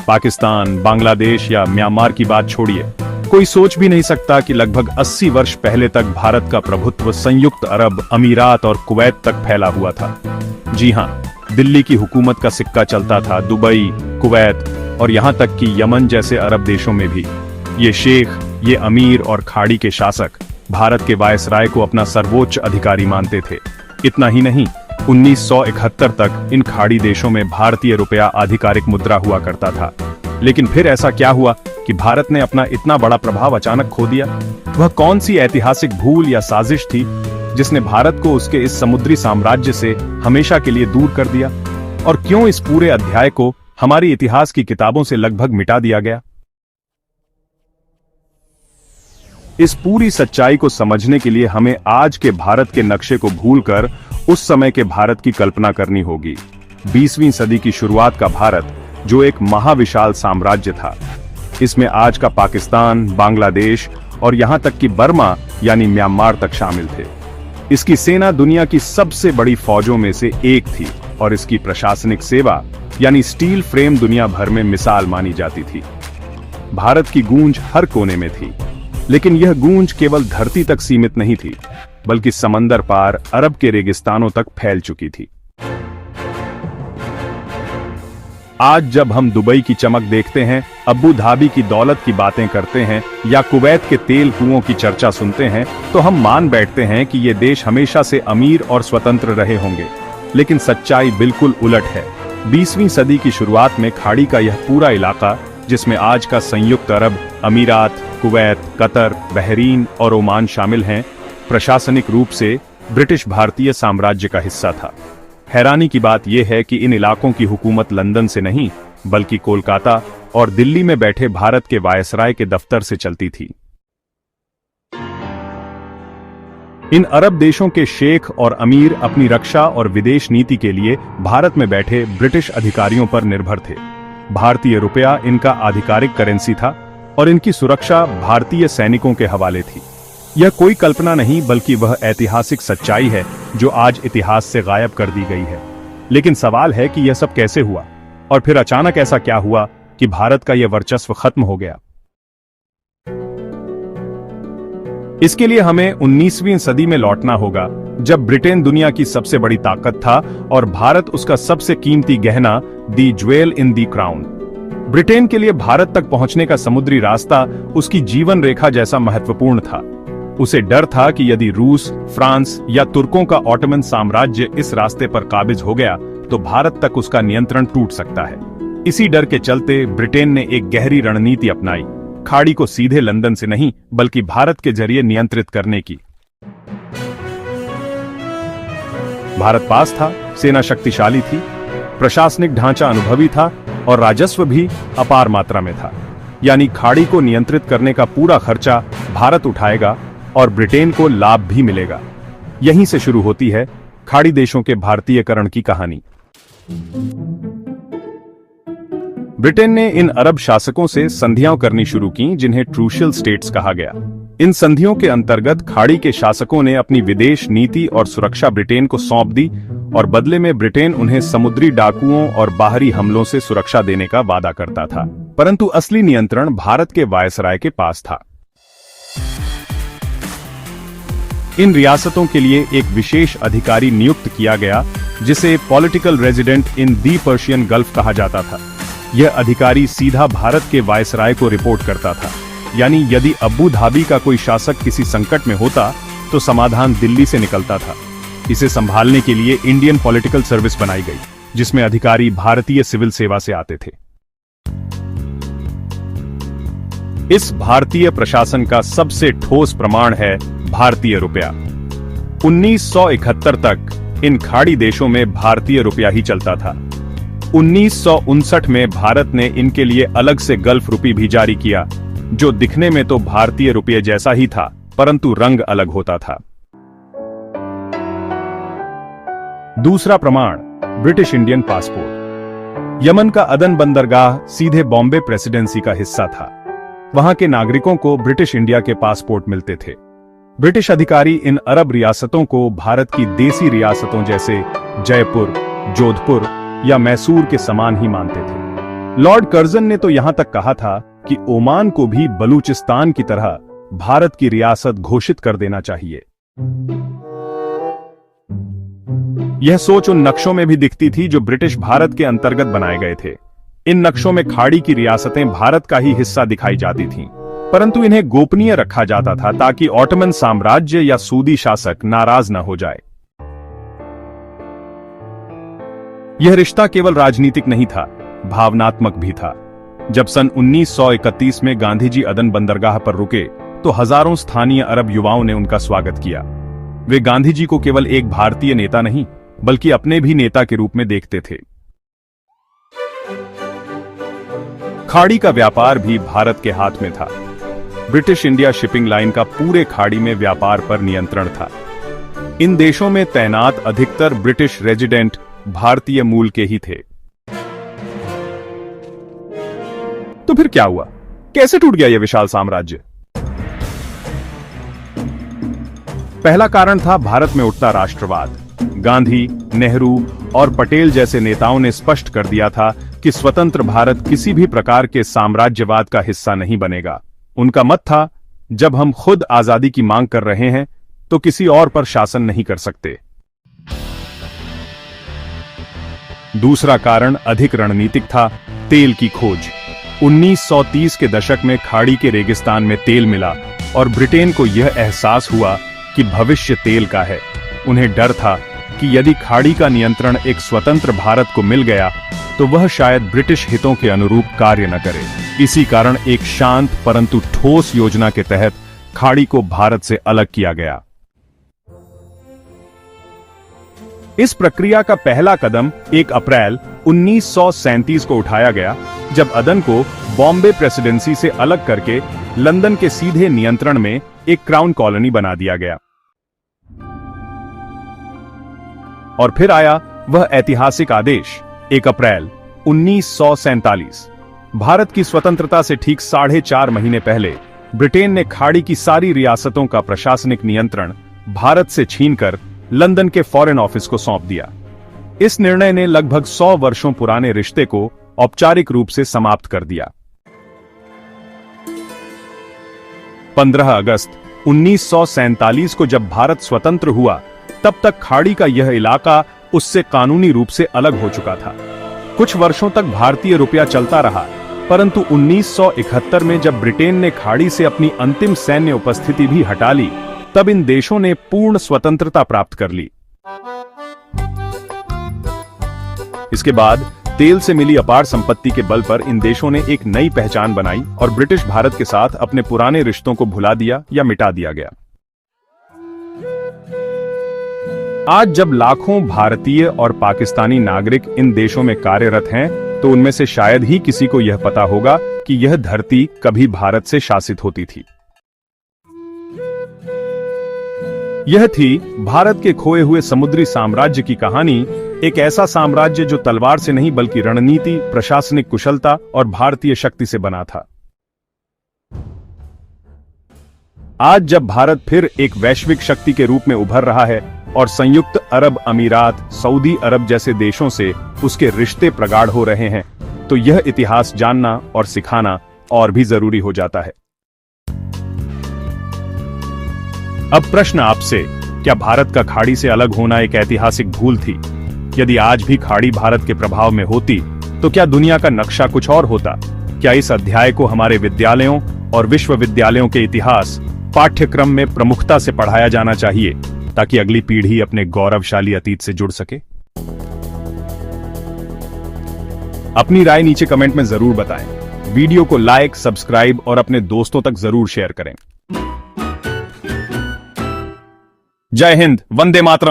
पाकिस्तान, बांग्लादेश या म्यांमार की बात छोड़िए, कोई सोच भी नहीं सकता कि लगभग 80 वर्ष पहले तक भारत का प्रभुत्व संयुक्त अरब अमीरात और कुवैत तक फैला हुआ था। जी हां, दिल्ली की हुकूमत का सिक्का चलता था दुबई, कुवैत और यहां तक कि यमन जैसे अरब देशों में भी। ये शेख, ये अमीर और खाड़ी के शासक भारत के वायसराय को अपना सर्वोच्च अधिकारी मानते थे। इतना ही नहीं, 1971 तक इन खाड़ी देशों में भारतीय रुपया आधिकारिक मुद्रा हुआ करता था। लेकिन फिर ऐसा क्या हुआ कि भारत ने अपना इतना बड़ा प्रभाव अचानक खो दिया? वह कौन सी ऐतिहासिक भूल या साजिश थी जिसने भारत को उसके इस समुद्री साम्राज्य से हमेशा के लिए दूर कर दिया? और क्यों इस पूरे अध्याय को हमारी इतिहास की किताबों से लगभग मिटा दिया गया? इस पूरी सच्चाई को समझने के लिए हमें आज के भारत के नक्शे को भूलकर उस समय के भारत की कल्पना करनी होगी। 20वीं सदी की शुरुआत का भारत, जो एक महाविशाल साम्राज्य था। इसमें आज का पाकिस्तान, बांग्लादेश और यहां तक कि बर्मा यानी म्यांमार तक शामिल थे। इसकी सेना दुनिया की सबसे बड़ी फौजों में से एक थी और इसकी प्रशासनिक सेवा यानी स्टील फ्रेम दुनिया भर में मिसाल मानी जाती थी। भारत की गूंज हर कोने में थी, लेकिन यह गूंज केवल धरती तक सीमित नहीं थी, बल्कि समंदर पार अरब के रेगिस्तानों तक फैल चुकी थी। आज जब हम दुबई की चमक देखते हैं, अबू धाबी की दौलत की बातें करते हैं या कुवैत के तेल कुओं की चर्चा सुनते हैं, तो हम मान बैठते हैं कि ये देश हमेशा से अमीर और स्वतंत्र रहे होंगे। लेकिन सच्चाई बिल्कुल उलट है। 20वीं सदी की शुरुआत में खाड़ी का यह पूरा इलाका, जिसमें आज का संयुक्त अरब अमीरात, कुवैत, कतर, बहरीन और ओमान शामिल हैं, प्रशासनिक रूप से ब्रिटिश भारतीय साम्राज्य का हिस्सा था। हैरानी की बात यह है कि इन इलाकों की हुकूमत लंदन से नहीं, बल्कि कोलकाता और दिल्ली में बैठे भारत के वायसराय के दफ्तर से चलती थी। इन अरब देशों के शेख और अमीर अपनी रक्षा और विदेश नीति के लिए भारत में बैठे ब्रिटिश अधिकारियों पर निर्भर थे। भारतीय रुपया इनका आधिकारिक करेंसी था और इनकी सुरक्षा भारतीय सैनिकों के हवाले थी। यह कोई कल्पना नहीं, बल्कि वह ऐतिहासिक सच्चाई है जो आज इतिहास से गायब कर दी गई है। लेकिन सवाल है कि यह सब कैसे हुआ, और फिर अचानक ऐसा क्या हुआ कि भारत का यह वर्चस्व खत्म हो गया? इसके लिए हमें 19वीं सदी में लौटना होगा, जब ब्रिटेन दुनिया की सबसे बड़ी ताकत था और भारत उसका सबसे कीमती गहना, the jewel in the crown. Britain के लिए भारत तक पहुंचने का समुद्री रास्ता उसकी जीवन रेखा जैसा महत्वपूर्ण था। उसे डर था कि यदि रूस, फ्रांस या तुर्कों का ऑटोमन साम्राज्य इस रास्ते पर काबिज हो गया तो भारत तक उसका नियंत्रण टूट सकता है। इसी डर के चलते ब्रिटेन ने एक गहरी रणनीति अपनाई, खाड़ी को सीधे लंदन से नहीं बल्कि भारत के जरिए नियंत्रित करने की। भारत पास था, सेना शक्तिशाली थी, प्रशासनिक ढांचा अनुभवी था और राजस्व भी अपार मात्रा में था। यानी खाड़ी को नियंत्रित करने का पूरा खर्चा भारत उठाएगा और ब्रिटेन को लाभ भी मिलेगा। यहीं से शुरू होती है खाड़ी देशों के भारतीयकरण की कहानी। ब्रिटेन ने इन अरब शासकों से संधियां करनी शुरू की, जिन्हें ट्रूशियल स्टेट्स कहा गया। इन संधियों के अंतर्गत खाड़ी के शासकों ने अपनी विदेश नीति और सुरक्षा ब्रिटेन को सौंप दी और बदले में ब्रिटेन उन्हें समुद्री डाकुओं और बाहरी हमलों से सुरक्षा देने का वादा करता था। परंतु असली नियंत्रण भारत के वायसराय के पास था। इन रियासतों के लिए एक विशेष अधिकारी नियुक्त किया गया, जिसे political resident in the Persian gulf कहा जाता था। यह अधिकारी सीधा भारत के वायसराय को रिपोर्ट करता था। यानी यदि अबू धाबी का कोई शासक किसी संकट में होता तो समाधान दिल्ली से निकलता था। इसे संभालने के लिए इंडियन पॉलिटिकल सर्विस बनाई गई, जिसमें अधिकारी भारतीय सिविल सेवा से आते थे। इस भारतीय प्रशासन का सबसे ठोस प्रमाण है भारतीय रुपया। 1971 तक इन खाड़ी देशों में भारतीय रुपया ही चलता था। 1959 में भारत ने इनके लिए अलग से गल्फ रुपी भी जारी किया, जो दिखने में तो भारतीय रुपये जैसा ही था, परंतु रंग अलग होता था। दूसरा प्रमाण, ब्रिटिश इंडियन पासपोर्ट। यमन का अदन बंदरगाह सीधे बॉम्बे प्रेसिडेंसी का हिस्सा था। वहां के नागरिकों को ब्रिटिश इंडिया के पासपोर्ट मिलते थे। ब्रिटिश अधिकारी इन अरब रियासतों को भारत की देसी रियासतों जैसे जयपुर, जोधपुर या मैसूर के समान ही मानते थे। लॉर्ड कर्जन ने तो यहां तक कहा था कि ओमान को भी बलूचिस्तान की तरह भारत की रियासत घोषित कर देना चाहिए। यह सोच उन नक्शों में भी दिखती थी जो ब्रिटिश भारत के अंतर्गत बनाए गए थे। इन नक्शों में खाड़ी की रियासतें भारत का ही हिस्सा दिखाई जाती थीं, परंतु इन्हें गोपनीय रखा जाता था ताकि ऑटोमन साम्राज्य या सूदी शासक नाराज न हो जाए। यह रिश्ता केवल राजनीतिक नहीं था, भावनात्मक भी था। जब सन 1931 में गांधी जी अदन बंदरगाह पर रुके तो हजारों स्थानीय अरब युवाओं ने उनका स्वागत किया। वे गांधी जी को केवल एक भारतीय नेता नहीं बल्कि अपने भी नेता के रूप में देखते थे। खाड़ी का व्यापार भी भारत के हाथ में था। ब्रिटिश इंडिया शिपिंग लाइन का पूरे खाड़ी में व्यापार पर नियंत्रण था। इन देशों में तैनात अधिकतर ब्रिटिश रेजिडेंट भारतीय मूल के ही थे। तो फिर क्या हुआ? कैसे टूट गया यह विशाल साम्राज्य? पहला कारण था भारत में उठता राष्ट्रवाद। गांधी, नेहरू और पटेल जैसे नेताओं ने स्पष्ट कर दिया था कि स्वतंत्र भारत किसी भी प्रकार के साम्राज्यवाद का हिस्सा नहीं बनेगा। उनका मत था, जब हम खुद आजादी की मांग कर रहे हैं तो किसी और पर शासन नहीं कर सकते। दूसरा कारण अधिक रणनीतिक था, तेल की खोज। 1930 के दशक में खाड़ी के रेगिस्तान में तेल मिला और ब्रिटेन को यह एहसास हुआ कि भविष्य तेल का है। उन्हें डर था कि यदि खाड़ी का नियंत्रण एक स्वतंत्र भारत को मिल गया तो वह शायद ब्रिटिश हितों के अनुरूप कार्य न करे। इसी कारण एक शांत परंतु ठोस योजना के तहत खाड़ी को भारत से अलग किया गया। इस प्रक्रिया का पहला कदम 1 अप्रैल 1937 को उठाया गया, जब अदन को बॉम्बे प्रेसिडेंसी से अलग करके लंदन के सीधे नियंत्रण में एक क्राउन कॉलोनी बना दिया गया। और फिर आया वह ऐतिहासिक आदेश 1 अप्रैल 1947। भारत की स्वतंत्रता से ठीक 4.5 महीने पहले ब्रिटेन ने खाड़ी की सारी रियासतों का प्रशासनिक नियंत्रण भारत से छीनकर लंदन के फॉरेन ऑफिस को सौंप दिया। इस निर्णय ने लगभग 100 वर्षों पुराने रिश्ते को औपचारिक रूप से समाप्त कर दिया। 15 अगस्त 1947 को जब भारत स्वतंत्र हुआ, तब तक खाड़ी का यह इलाका उससे कानूनी रूप से अलग हो चुका था। कुछ वर्षों तक भारतीय रुपया चलता रहा, परंतु 1971 में जब ब्रिटेन ने खाड़ी से अपनी अंतिम सैन्य उपस्थिति भी हटा ली, तब इन देशों ने पूर्ण स्वतंत्रता प्राप्त कर ली। इसके बाद तेल से मिली अपार संपत्ति के बल पर इन देशों ने एक नई पहचान बनाई और ब्रिटिश भारत के साथ अपने पुराने रिश्तों को भुला दिया या मिटा दिया गया। आज जब लाखों भारतीय और पाकिस्तानी नागरिक इन देशों में कार्यरत हैं, तो उनमें से शायद ही किसी को यह पता होगा कि यह धरती कभी भारत से शासित होती थी। यह थी भारत के खोए हुए समुद्री साम्राज्य की कहानी, एक ऐसा साम्राज्य जो तलवार से नहीं बल्कि रणनीति, प्रशासनिक कुशलता और भारतीय शक्ति से बना था। आज जब भारत फिर एक वैश्विक शक्ति के रूप में उभर रहा है और संयुक्त अरब अमीरात, सऊदी अरब जैसे देशों से उसके रिश्ते प्रगाढ़ हो रहे हैं, तो यह इतिहास जानना और सिखाना और भी जरूरी हो जाता है। अब प्रश्न आपसे, क्या भारत का खाड़ी से अलग होना एक ऐतिहासिक भूल थी? यदि आज भी खाड़ी भारत के प्रभाव में होती, तो क्या दुनिया का नक्शा कुछ और होता? क्या इस अध्याय को हमारे विद्यालयों और विश्वविद्यालयों के इतिहास पाठ्यक्रम में प्रमुखता से पढ़ाया जाना चाहिए, ताकि अगली पीढ़ी अपने गौरवशाली अतीत से जुड़ सके? अपनी राय नीचे कमेंट में जरूर बताएं। वीडियो को लाइक, सब्सक्राइब और अपने दोस्तों तक जरूर शेयर करें। जय हिंद, वंदे मातरम।